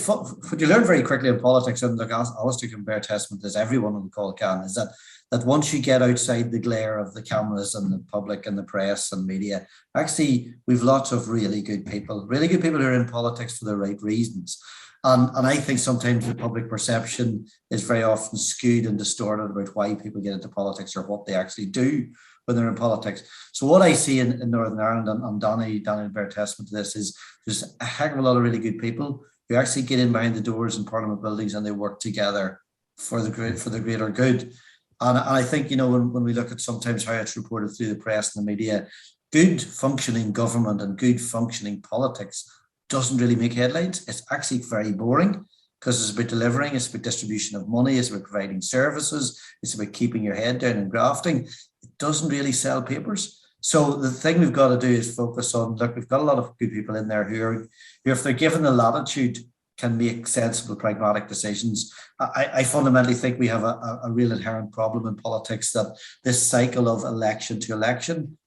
what you learn very quickly in politics, and look, Alistair can bear testament, as everyone on the call can, is that once you get outside the glare of the cameras and the public and the press and media, actually we've lots of really good people who are in politics for the right reasons. And I think sometimes the public perception is very often skewed and distorted about why people get into politics or what they actually do when they're in politics. So what I see in Northern Ireland, and Danny bear testament to this, is there's a heck of a lot of really good people who actually get in behind the doors in Parliament buildings and they work together for the greater good. And I think, when we look at sometimes how it's reported through the press and the media, good functioning government and good functioning politics doesn't really make headlines. It's actually very boring, because it's about delivering, it's about distribution of money, it's about providing services, it's about keeping your head down and grafting. It doesn't really sell papers. So the thing we've got to do is focus on, look, we've got a lot of good people in there who, if they're given the latitude, can make sensible, pragmatic decisions. I fundamentally think we have a real inherent problem in politics, that this cycle of election to election.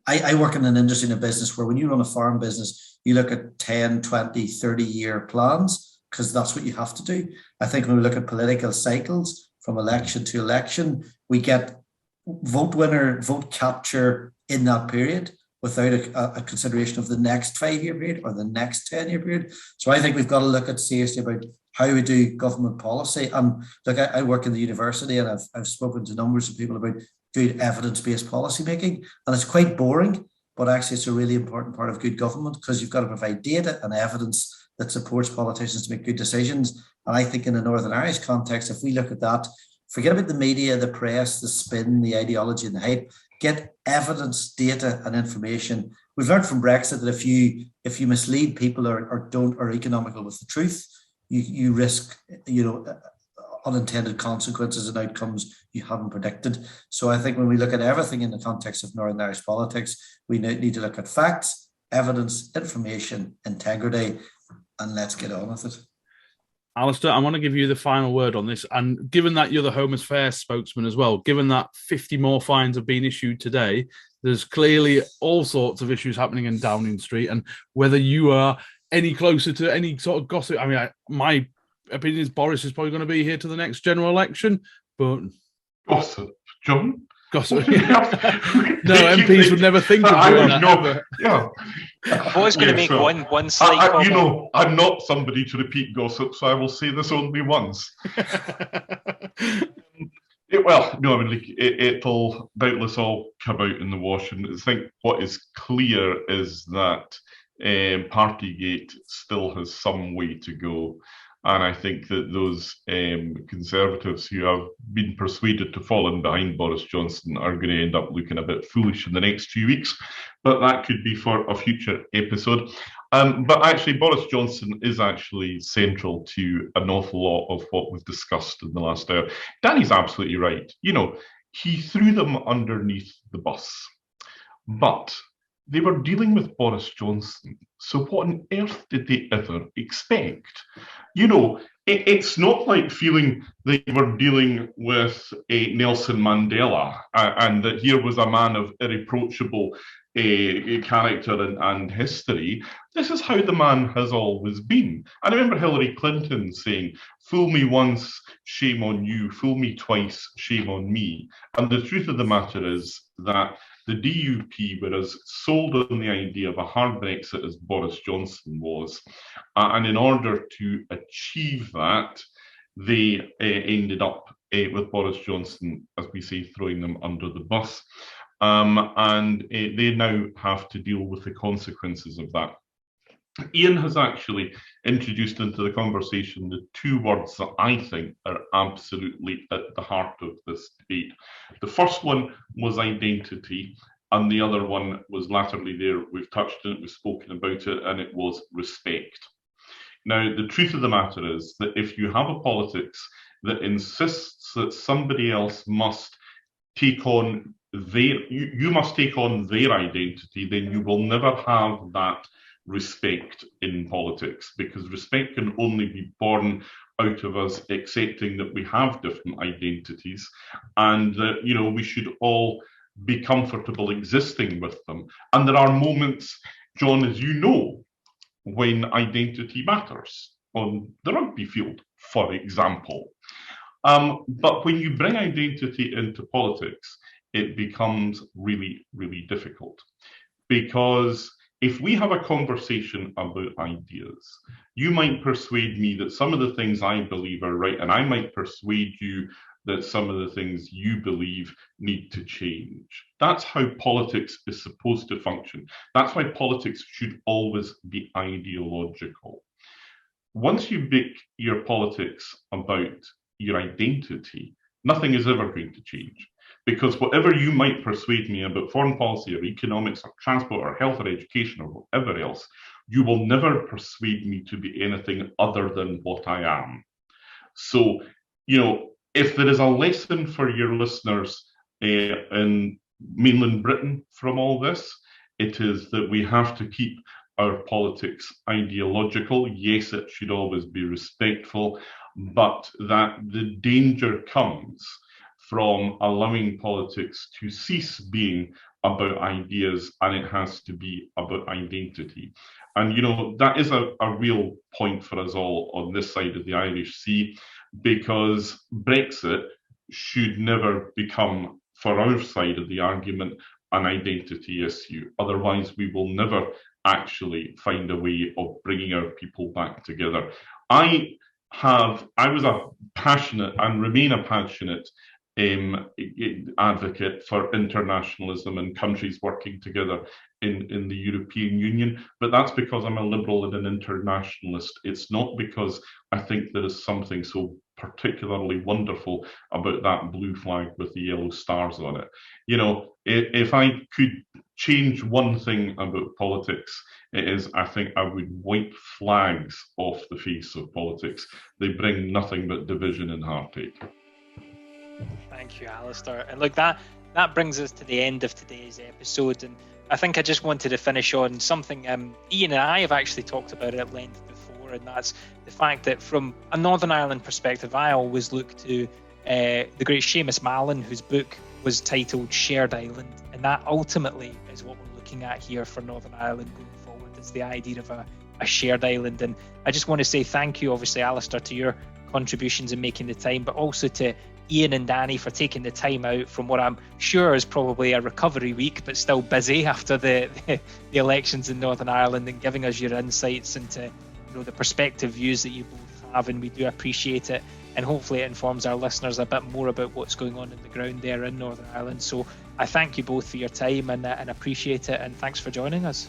I work in an industry and a business where when you run a farm business, you look at 10, 20, 30-year plans, because that's what you have to do. I think when we look at political cycles from election to election, we get vote winner, vote capture in that period without a consideration of the next 5-year period or the next 10-year period. So I think we've got to look at seriously about how we do government policy. And look, I work in the university, and I've spoken to numbers of people about good evidence-based policy making, and it's quite boring, but actually it's a really important part of good government, because you've got to provide data and evidence that supports politicians to make good decisions. And I think in the Northern Irish context, if we look at that, forget about the media, the press, the spin, the ideology and the hype, get evidence, data and information. We've learned from Brexit that if you mislead people or are economical with the truth, you risk unintended consequences and outcomes you haven't predicted. So I think when we look at everything in the context of Northern Irish politics, we need to look at facts, evidence, information, integrity, and let's get on with it. Alistair, I want to give you the final word on this. And given that you're the Home Affairs spokesman as well, given that 50 more fines have been issued today, there's clearly all sorts of issues happening in Downing Street. And whether you are any closer to any sort of gossip, I mean, my opinion is Boris is probably going to be here to the next general election, but... Gossip, John? Gossip. No, MPs would never think of doing that. Yeah. I'm always going to make one slight comment. I'm not somebody to repeat gossip, so I will say this only once. It'll doubtless all come out in the wash. And I think what is clear is that Partygate still has some way to go. And I think that those Conservatives who have been persuaded to fall in behind Boris Johnson are going to end up looking a bit foolish in the next few weeks. But that could be for a future episode. But actually, Boris Johnson is actually central to an awful lot of what we've discussed in the last hour. Danny's absolutely right. He threw them underneath the bus. But they were dealing with Boris Johnson. So what on earth did they ever expect? It's not like feeling they were dealing with a Nelson Mandela and that here was a man of irreproachable character and history. This is how the man has always been. I remember Hillary Clinton saying, "Fool me once, shame on you. Fool me twice, shame on me." And the truth of the matter is that the DUP were as sold on the idea of a hard Brexit as Boris Johnson was. And in order to achieve that, they ended up with Boris Johnson, as we say, throwing them under the bus. And they now have to deal with the consequences of that. Ian has actually introduced into the conversation the two words that I think are absolutely at the heart of this debate. The first one was identity, and the other one was laterally there. We've touched on it, we've spoken about it, and it was respect. Now, the truth of the matter is that if you have a politics that insists that somebody else must take on you must take on their identity, then you will never have that respect in politics, because respect can only be born out of us accepting that we have different identities and that, you know, we should all be comfortable existing with them. And there are moments, John, as you know, when identity matters on the rugby field, for example. But when you bring identity into politics, it becomes really, really difficult. Because if we have a conversation about ideas, you might persuade me that some of the things I believe are right, and I might persuade you that some of the things you believe need to change. That's how politics is supposed to function. That's why politics should always be ideological. Once you make your politics about your identity, nothing is ever going to change. Because whatever you might persuade me about foreign policy or economics or transport or health or education or whatever else, you will never persuade me to be anything other than what I am. So, you know, if there is a lesson for your listeners in mainland Britain from all this, it is that we have to keep our politics ideological. Yes, it should always be respectful, but that the danger comes from allowing politics to cease being about ideas and it has to be about identity. And, you know, that is a real point for us all on this side of the Irish Sea, because Brexit should never become, for our side of the argument, an identity issue. Otherwise, we will never actually find a way of bringing our people back together. I was a passionate and remain a passionate advocate for internationalism and countries working together in the European Union, but that's because I'm a liberal and an internationalist. It's not because I think there is something so particularly wonderful about that blue flag with the yellow stars on it. You know, if I could change one thing about politics, it is I think I would wipe flags off the face of politics. They bring nothing but division and heartache. Thank you, Alistair. And look, that brings us to the end of today's episode. And I think I just wanted to finish on something Ian and I have actually talked about at length before, and that's the fact that from a Northern Ireland perspective, I always look to the great Seamus Mallon, whose book was titled Shared Island. And that ultimately is what we're looking at here for Northern Ireland going forward, is the idea of a shared island. And I just want to say thank you, obviously, Alistair, to your contributions and making the time, but also to Ian and Danny for taking the time out from what I'm sure is probably a recovery week, but still busy after the elections in Northern Ireland, and giving us your insights into, you know, the perspective views that you both have, and we do appreciate it. And hopefully it informs our listeners a bit more about what's going on in the ground there in Northern Ireland. So I thank you both for your time and appreciate it, and thanks for joining us.